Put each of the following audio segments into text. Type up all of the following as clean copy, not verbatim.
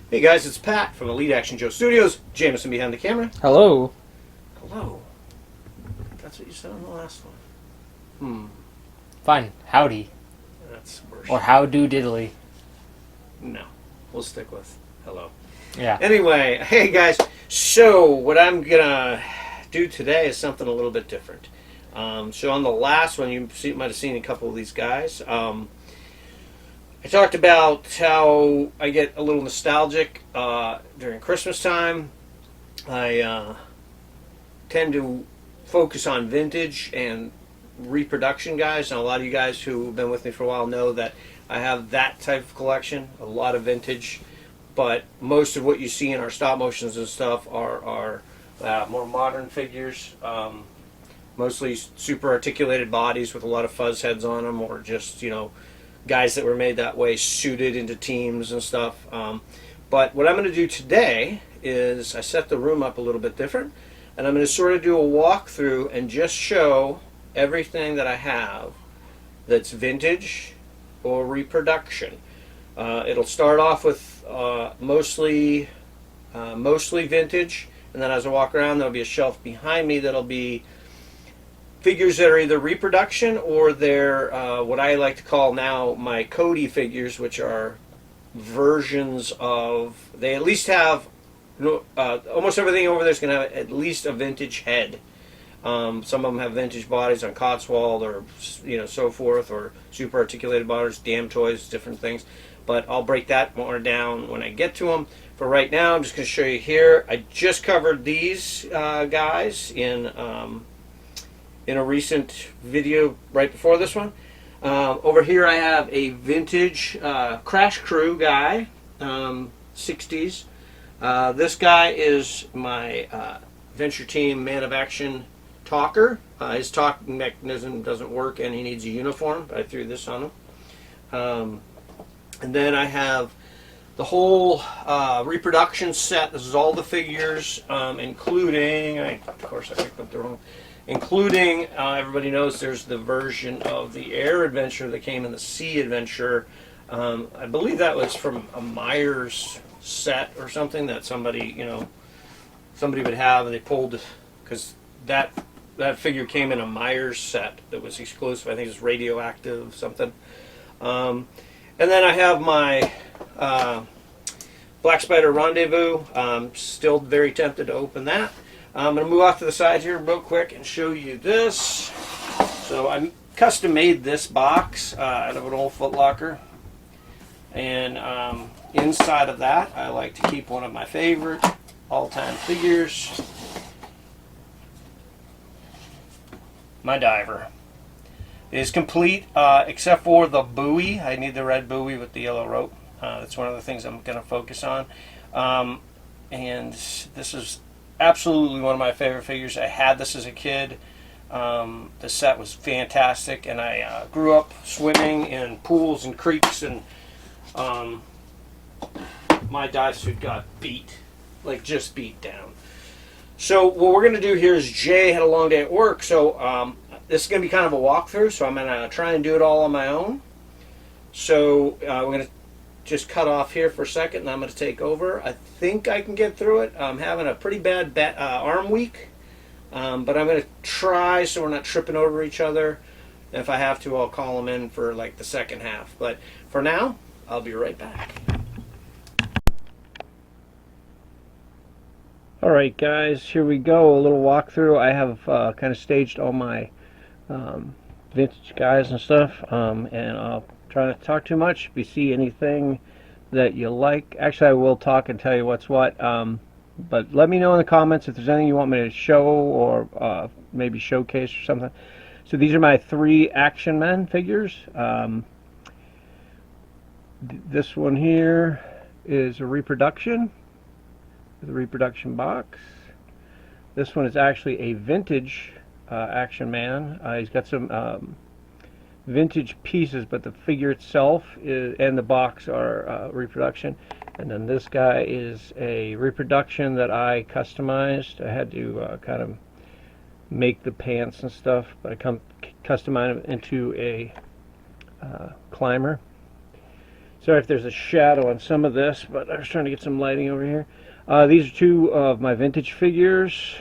Hey guys, it's Pat from Elite Action Joe Studios. Jameson behind the camera. Hello. Hello. That's what you said on the last one. Fine. Howdy. That's worse. Or how do diddly. No. We'll stick with hello. Yeah. Anyway, hey guys. So what I'm gonna do today is something a little bit different. So on the last one, you might have seen a couple of these guys. I talked about how I get a little nostalgic during Christmas time. I tend to focus on vintage and reproduction guys. And a lot of you guys who have been with me for a while know that I have that type of collection, a lot of vintage. But most of what you see in our stop motions and stuff are more modern figures. Mostly super articulated bodies with a lot of fuzz heads on them, or just, guys that were made that way, suited into teams and stuff. But what I'm going to do today is I set the room up a little bit different, and I'm going to sort of do a walkthrough and just show everything that I have that's vintage or reproduction. It'll start off with mostly vintage, and then as I walk around, there'll be a shelf behind me that'll be figures that are either reproduction or they're what I like to call now my Cody figures, which are versions of, they at least have, almost everything over there is going to have at least a vintage head. Some of them have vintage bodies on Cotswold or so forth, or super articulated bodies, damn toys, different things. But I'll break that more down when I get to them. For right now, I'm just going to show you here. I just covered these guys in a recent video right before this one. Over here I have a vintage Crash Crew guy, 60s. This guy is my Venture Team Man of Action talker. His talking mechanism doesn't work and he needs a uniform, but I threw this on him. And then I have the whole reproduction set. This is all the figures, including, of course I picked up the wrong, including, everybody knows there's the version of the Air Adventure that came in the Sea Adventure. I believe that was from a Myers set or something that somebody would have, and they pulled, because that figure came in a Myers set that was exclusive. I think it's Radioactive something. And then I have my Black Spider Rendezvous. Still very tempted to open that. I'm going to move off to the side here real quick and show you this. So I custom made this box out of an old Foot Locker. And inside of that, I like to keep one of my favorite all-time figures, my diver. It is complete except for the buoy. I need the red buoy with the yellow rope. That's one of the things I'm going to focus on. And this is absolutely one of my favorite figures. I had this as a kid. The set was fantastic, and I grew up swimming in pools and creeks, and my dive suit got beat, like just beat down. So what we're going to do here is Jay had a long day at work, so this is going to be kind of a walkthrough, so I'm going to try and do it all on my own. So we're going to just cut off here for a second, and I'm going to take over. I think I can get through it. I'm having a pretty bad arm week, but I'm going to try so we're not tripping over each other. If I have to, I'll call them in for like the second half. But for now, I'll be right back. Alright guys, here we go, a little walkthrough. I have kind of staged all my vintage guys and stuff, and I'll try not to talk too much. If you see anything that you like, actually I will talk and tell you what's what, but let me know in the comments if there's anything you want me to show or maybe showcase or something. So these are my 3 Action Men figures. This one here is a reproduction, the reproduction box. This one is actually a vintage Action Man. He's got some vintage pieces, but the figure itself and the box are reproduction. And then this guy is a reproduction that I customized. I had to kind of make the pants and stuff, but I customized it into a climber. Sorry if there's a shadow on some of this, but I was trying to get some lighting over here. These are two of my vintage figures.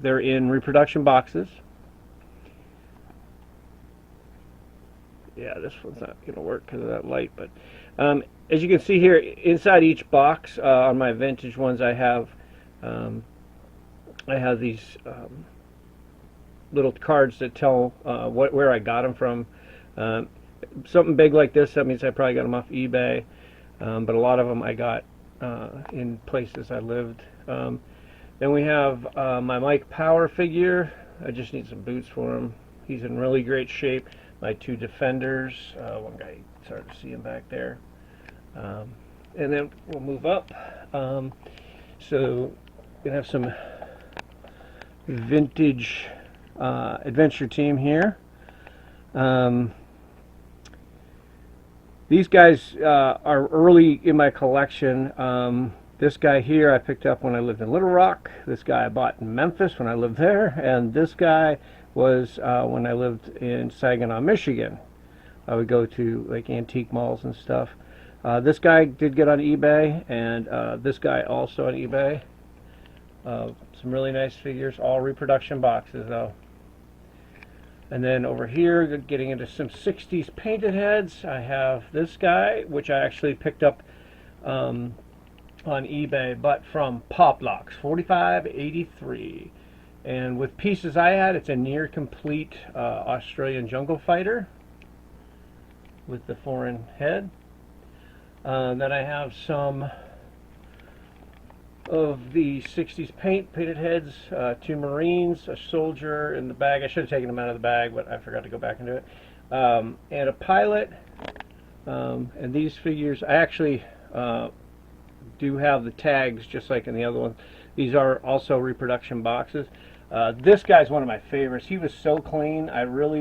They're in reproduction boxes. Yeah, this one's not going to work because of that light, but as you can see here, inside each box on my vintage ones, I have these little cards that tell where I got them from. Something big like this, that means I probably got them off eBay, but a lot of them I got in places I lived. Then we have my Mike Power figure. I just need some boots for him. He's in really great shape. My two defenders. One guy, it's hard to see him back there. And then we'll move up. So we have some vintage adventure team here. These guys are early in my collection. This guy here I picked up when I lived in Little Rock. This guy I bought in Memphis when I lived there. And this guy was when I lived in Saginaw, Michigan. I would go to like antique malls and stuff. This guy did get on eBay, and this guy also on eBay. Some really nice figures, all reproduction boxes though. And then over here, getting into some 60s painted heads, I have this guy, which I actually picked up on eBay, but from Pop Locks, $45.83. And with pieces I had, it's a near complete Australian jungle fighter with the foreign head. Then I have some of the 60s painted heads, two Marines, a soldier in the bag. I should have taken them out of the bag, but I forgot to go back into it. And a pilot. And these figures, I actually do have the tags just like in the other one. These are also reproduction boxes. This guy's one of my favorites. He was so clean. I really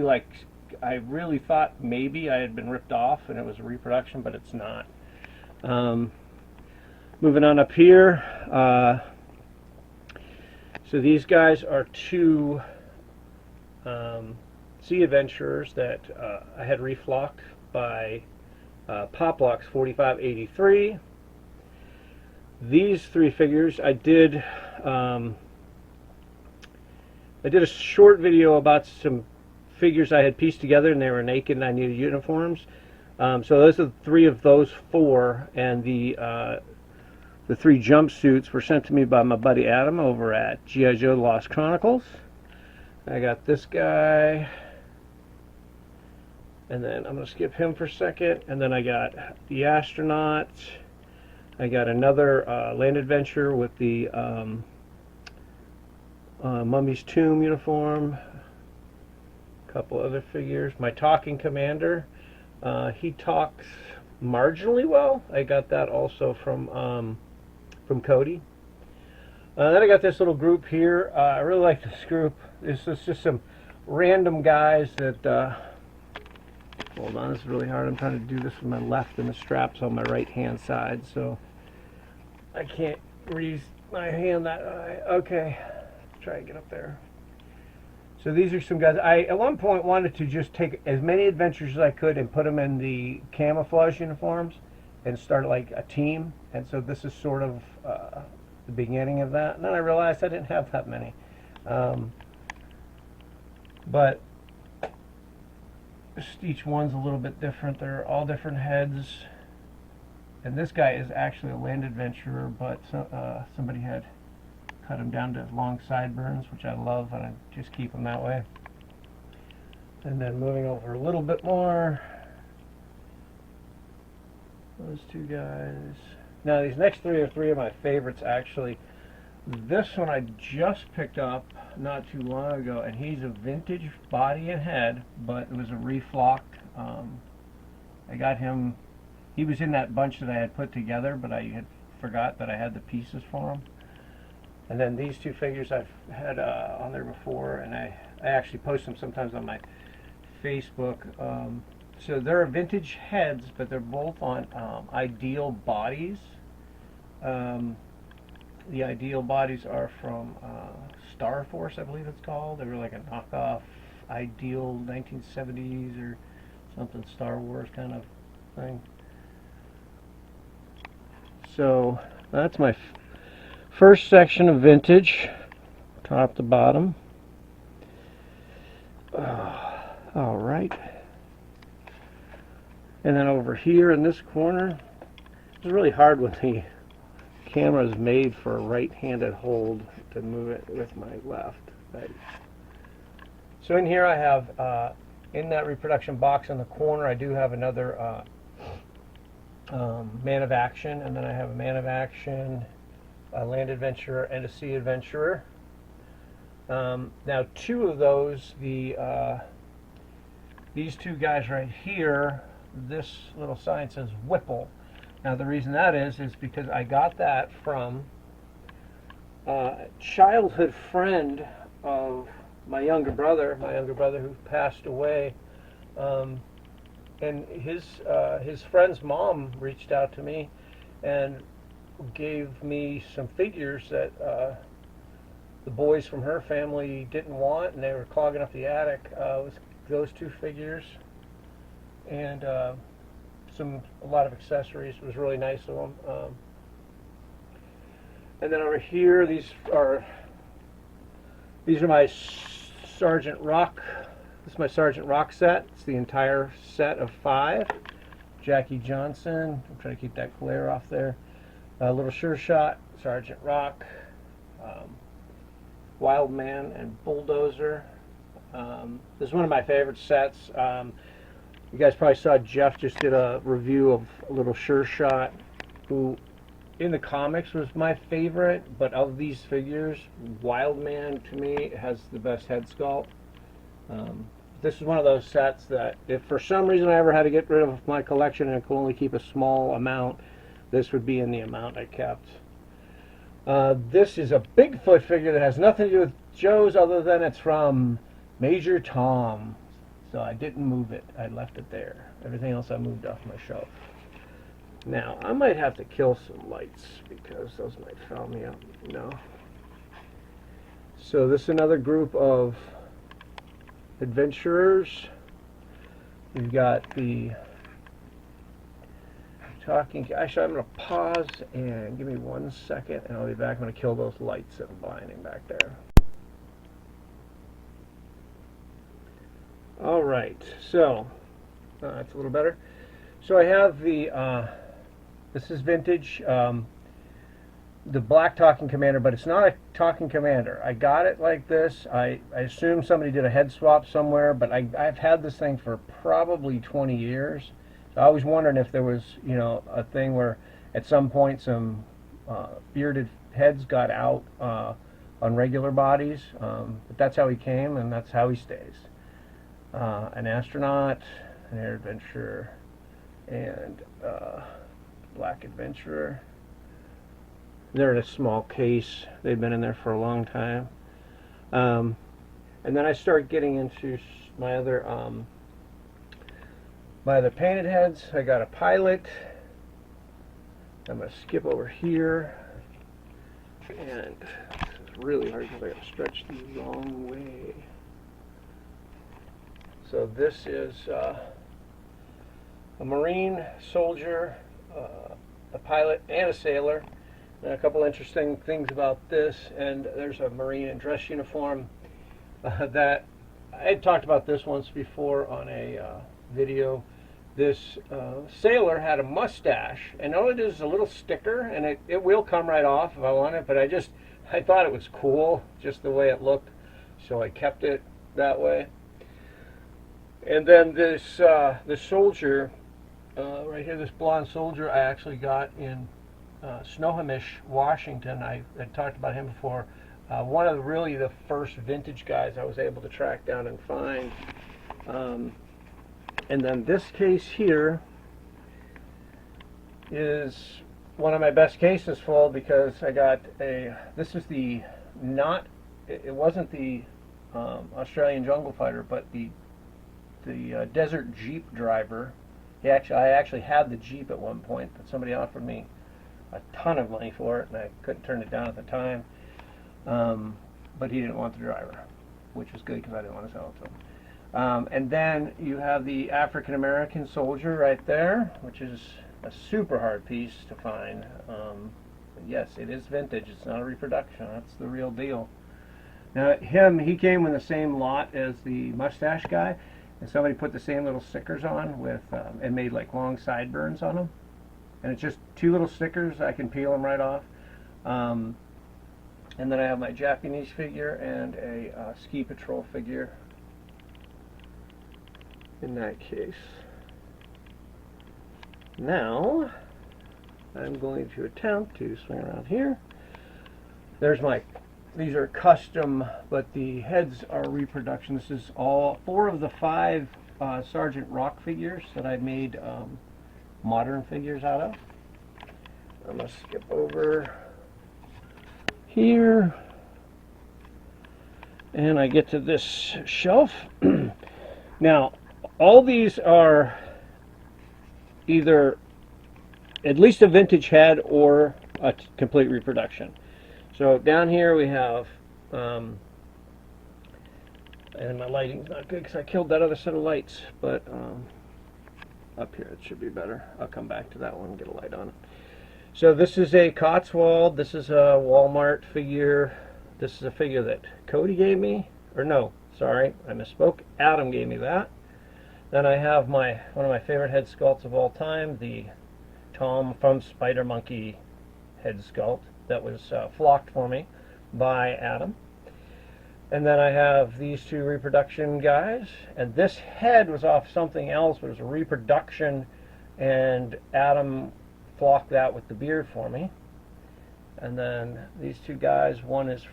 thought maybe I had been ripped off and it was a reproduction, but it's not. Moving on up here, so these guys are two sea adventurers that I had reflocked by Pop Locks, $45.83. These three figures I did a short video about some figures I had pieced together, and they were naked and I needed uniforms. So those are three of those four, and the three jumpsuits were sent to me by my buddy Adam over at G.I. Joe Lost Chronicles. I got this guy, and then I'm going to skip him for a second, and then I got the astronaut. I got another land adventure with the Mummy's Tomb uniform, a couple other figures. My talking commander, he talks marginally well. I got that also from Cody. Then I got this little group here. I really like this group. This is just some random guys that hold on, this is really hard. I'm trying to do this with my left and the strap's on my right hand side, so I can't reach my hand that high. Okay, try and get up there. So these are some guys. I at one point wanted to just take as many adventures as I could and put them in the camouflage uniforms and start like a team. And so this is sort of the beginning of that. And then I realized I didn't have that many. But just each one's a little bit different. They're all different heads. And this guy is actually a land adventurer, but somebody had cut him down to long sideburns, which I love, and I just keep them that way. And then moving over a little bit more, those two guys. Now these next three are three of my favorites actually. This one I just picked up not too long ago, and he's a vintage body and head, but it was a reflock. I got him, he was in that bunch that I had put together, but I had forgot that I had the pieces for him. And then these two figures I've had on there before, and I actually post them sometimes on my Facebook. So they're vintage heads, but they're both on Ideal bodies. The Ideal bodies are from Star Force, I believe it's called. They were like a knockoff Ideal 1970s or something Star Wars kind of thing. So that's my first section of vintage, top to bottom. All right. And then over here in this corner, it's really hard when the camera is made for a right-handed hold to move it with my left. Right. So in here I have, in that reproduction box in the corner, I do have another Man of Action, and then I have a Man of Action, a Land Adventurer, and a Sea Adventurer. Now two of those, these two guys right here, this little sign says Whipple. Now the reason that is because I got that from a childhood friend of my younger brother who passed away, and his friend's mom reached out to me and gave me some figures that the boys from her family didn't want, and they were clogging up the attic. With those two figures and a lot of accessories. It was really nice of them. And then over here, these are my Sergeant Rock. This is my Sergeant Rock set. It's the entire set of 5. Jackie Johnson. I'm trying to keep that glare off there. Little Sure Shot, Sergeant Rock, Wild Man, and Bulldozer. This is one of my favorite sets. You guys probably saw Jeff just did a review of a Little Sure Shot, who in the comics was my favorite, but of these figures, Wild Man to me has the best head sculpt. This is one of those sets that if for some reason I ever had to get rid of my collection and I could only keep a small amount, this would be in the amount I kept. This is a Bigfoot figure that has nothing to do with Joe's other than it's from Major Tom. So I didn't move it. I left it there. Everything else I moved off my shelf. Now, I might have to kill some lights because those might foul me up. No. So this is another group of adventurers. We've got the talking. Actually, I'm going to pause and give me 1 second, and I'll be back. I'm going to kill those lights that are blinding back there. All right, so that's a little better. So I have the this is vintage, the black talking commander, but it's not a talking commander. I got it like this. I assume somebody did a head swap somewhere, but I've had this thing for probably 20 years. So I was wondering if there was, you know, a thing where at some point some bearded heads got out on regular bodies, but that's how he came and that's how he stays. An astronaut, an air adventurer, and black adventurer. They're in a small case. They've been in there for a long time. And then I start getting into my other painted heads. I got a pilot. I'm going to skip over here. And it's really hard because I got to stretch the wrong way. So this is a Marine soldier, a pilot, and a sailor. And a couple interesting things about this, and there's a Marine in dress uniform that I had talked about this once before on a video. This sailor had a mustache, and all it is a little sticker, and it will come right off if I want it, but I thought it was cool, just the way it looked, so I kept it that way. And then this soldier, right here, this blonde soldier, I actually got in Snohomish, Washington. I had talked about him before. One of really the first vintage guys I was able to track down and find. And then this case here is one of my best cases full because I got this is it wasn't the Australian jungle fighter, but the desert Jeep driver. I actually had the Jeep at one point, but somebody offered me a ton of money for it, and I couldn't turn it down at the time. But he didn't want the driver, which was good because I didn't want to sell it to him. And then you have the African American soldier right there, which is a super hard piece to find. But yes, it is vintage. It's not a reproduction. That's the real deal. Now, he came in the same lot as the mustache guy, and somebody put the same little stickers on with, and made like long sideburns on them. And it's just 2 little stickers. I can peel them right off. And then I have my Japanese figure and a ski patrol figure in that case. Now, I'm going to attempt to swing around here. There's these are custom, but the heads are reproduction. This is all 4 of the 5 Sergeant Rock figures that I made modern figures out of. I'm going to skip over here, and I get to this shelf. Now, all these are either at least a vintage head or a complete reproduction. So down here we have, and my lighting's not good because I killed that other set of lights, but up here it should be better. I'll come back to that one and get a light on it. So this is a Cotswold, this is a Walmart figure, this is a figure that Cody gave me, or no, sorry, I misspoke, Adam gave me that. Then I have one of my favorite head sculpts of all time, the Tom from SpiderMonkey head sculpt that was flocked for me by Adam. And then I have these 2 reproduction guys, and this head was off something else, but it was a reproduction, and Adam flocked that with the beard for me. And then these 2 guys, one is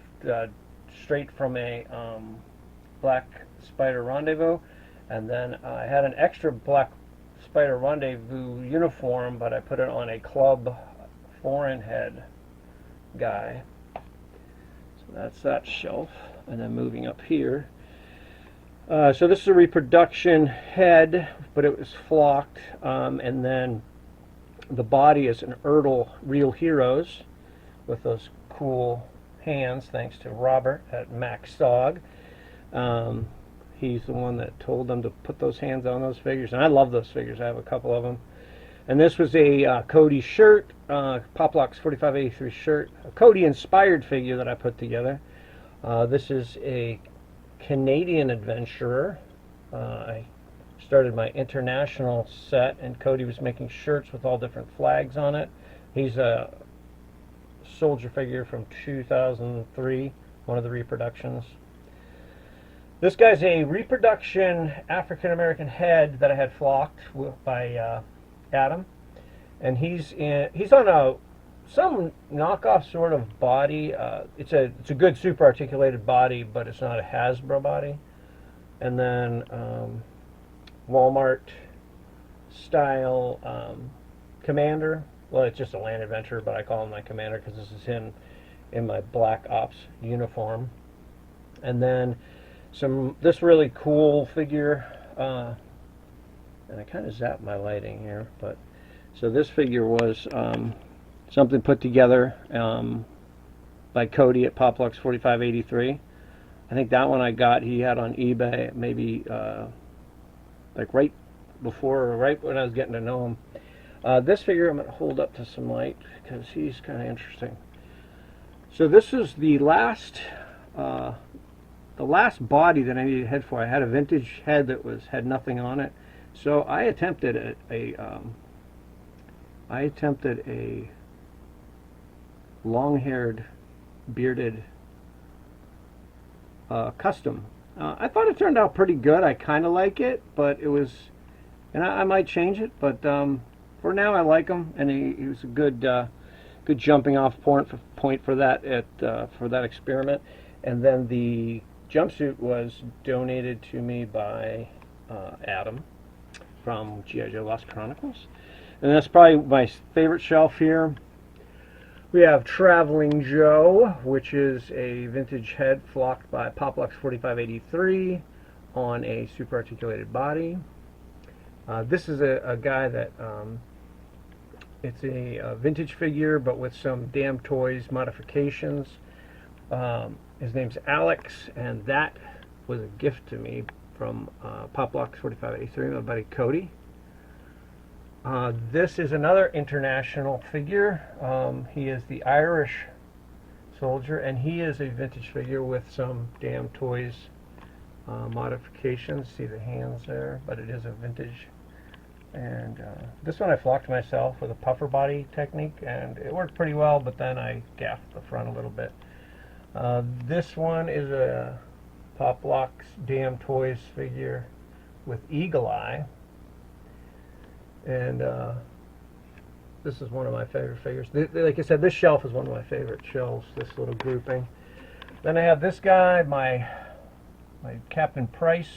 straight from a Black Spider Rendezvous, and then I had an extra Black Spider Rendezvous uniform, but I put it on a club foreign head guy. So that's that shelf. And then moving up here. So this is a reproduction head, but it was flocked, and then the body is an Ertl Real Heroes with those cool hands, thanks to Robert at Max Dog. He's the one that told them to put those hands on those figures, and I love those figures. I have a couple of them. And this was a Cody shirt, Poplocks 4583 shirt, a Cody-inspired figure that I put together. This is a Canadian adventurer. I started my international set, and Cody was making shirts with all different flags on it. He's a soldier figure from 2003, one of the reproductions. This guy's a reproduction African-American head that I had flocked by Adam, and he's on some knockoff sort of body. It's a good super articulated body, but it's not a Hasbro body. And then Walmart style Commander. Well, it's just a land adventurer, but I call him my Commander because this is him in my Black Ops uniform. And then this really cool figure, and I kind of zapped my lighting here, but so this figure was something put together by Cody at Poplocks 4583. I think that one I got, he had on eBay maybe like right when I was getting to know him. This figure I'm going to hold up to some light because he's kind of interesting. So this is the last body that I needed a head for. I had a vintage head that had nothing on it, so I attempted a long-haired, bearded custom. I thought it turned out pretty good. I kind of like it, but it was, and I might change it, but for now I like him, and he was a good jumping off point for that experiment. And then the jumpsuit was donated to me by Adam from G.I. Joe Lost Chronicles, and that's probably my favorite shelf here. We have Traveling Joe, which is a vintage head flocked by Poplocks 4583 on a super articulated body. This is a guy that it's a vintage figure, but with some Damn Toys modifications. His name's Alex, and that was a gift to me from Poplocks 4583, my buddy Cody. This is another international figure. He is the Irish soldier, and he is a vintage figure with some Damn Toys modifications. See the hands there, but it is a vintage. And this one I flocked myself with a puffer body technique, and it worked pretty well, but then I gaffed the front a little bit. This one is a Pop Locks Damn Toys figure with Eagle Eye. And this is one of my favorite figures. Like I said, this shelf is one of my favorite shelves, this little grouping. Then I have this guy, my Captain Price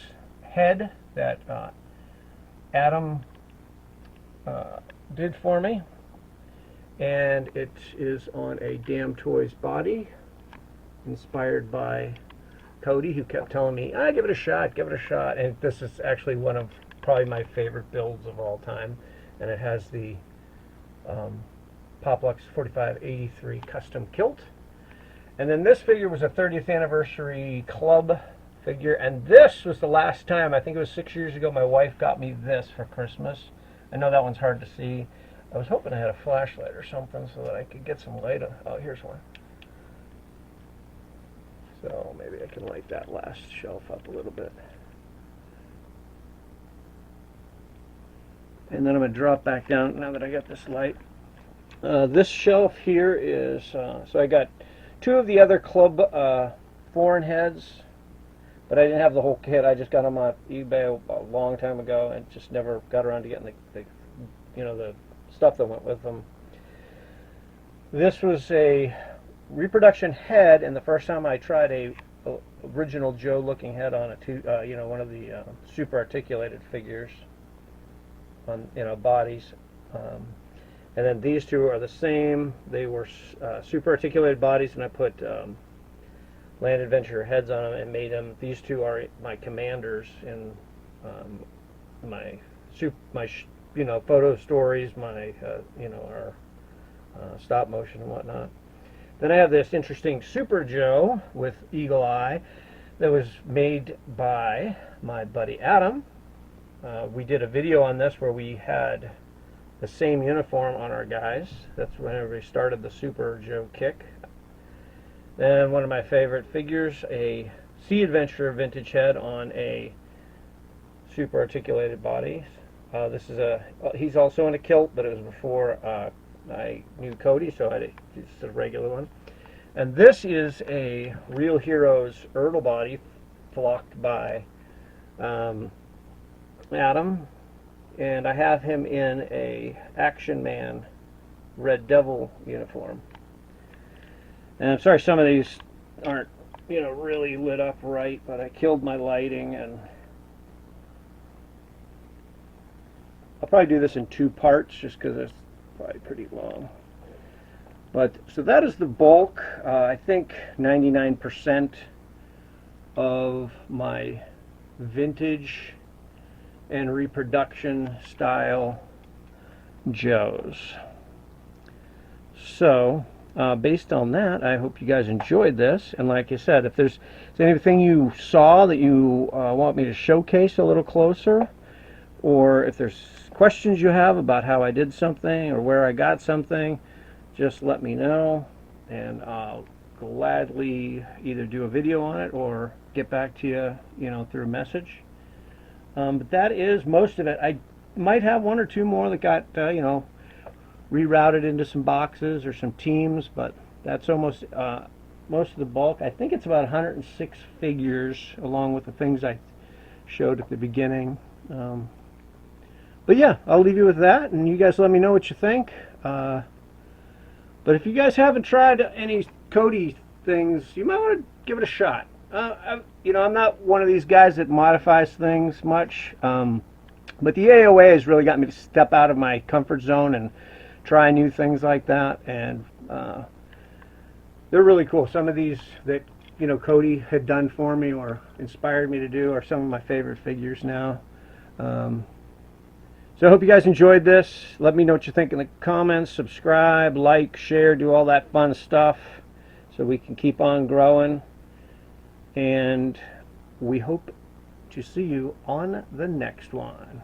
head that Adam did for me. And it is on a Damn Toys body, inspired by Cody, who kept telling me, give it a shot, give it a shot. And this is actually one of probably my favorite builds of all time, and it has the Poplux 4583 custom kilt. And then this figure was a 30th anniversary club figure, and this was the last time, I think it was 6 years ago, my wife got me this for Christmas. I know that one's hard to see. I was hoping I had a flashlight or something so that I could get some light on. Oh, here's one. So maybe I can light that last shelf up a little bit. And then I'm going to drop back down now that I got this light. This shelf here is, so I got two of the other club foreign heads, but I didn't have the whole kit. I just got them on eBay a long time ago and just never got around to getting the stuff that went with them. This was a reproduction head, and the first time I tried a original Joe looking head on a one of the super articulated figures on bodies, and then these two are the same. They were super articulated bodies, and I put Land Adventure heads on them and made them. These two are my commanders in my photo stories, my our stop motion and whatnot. Then I have this interesting Super Joe with Eagle Eye that was made by my buddy Adam. We did a video on this where we had the same uniform on our guys. That's whenever we started the Super Joe kick. Then one of my favorite figures, a Sea Adventure vintage head on a super articulated body. This is he's also in a kilt, but it was before I knew Cody, so I did just a regular one. And this is a Real Heroes Erdl body flocked by Adam, and I have him in a Action Man Red Devil uniform. And I'm sorry some of these aren't really lit up right, but I killed my lighting, and I'll probably do this in two parts just because it's probably pretty long. But so that is the bulk. I think 99% of my vintage and reproduction style Joes. So based on that, I hope you guys enjoyed this, and like I said, if there's anything you saw that you want me to showcase a little closer, or if there's questions you have about how I did something or where I got something, just let me know, and I'll gladly either do a video on it or get back to you, through a message. But that is most of it. I might have one or two more that got, rerouted into some boxes or some teams, but that's almost most of the bulk. I think it's about 106 figures, along with the things I showed at the beginning. But yeah, I'll leave you with that, and you guys let me know what you think. But if you guys haven't tried any Cody things, you might want to give it a shot. I'm not one of these guys that modifies things much, but the AOA has really got me to step out of my comfort zone and try new things like that, and they're really cool. Some of these that Cody had done for me or inspired me to do are some of my favorite figures now. So I hope you guys enjoyed this. Let me know what you think in the comments. Subscribe, like, share, do all that fun stuff so we can keep on growing. And we hope to see you on the next one.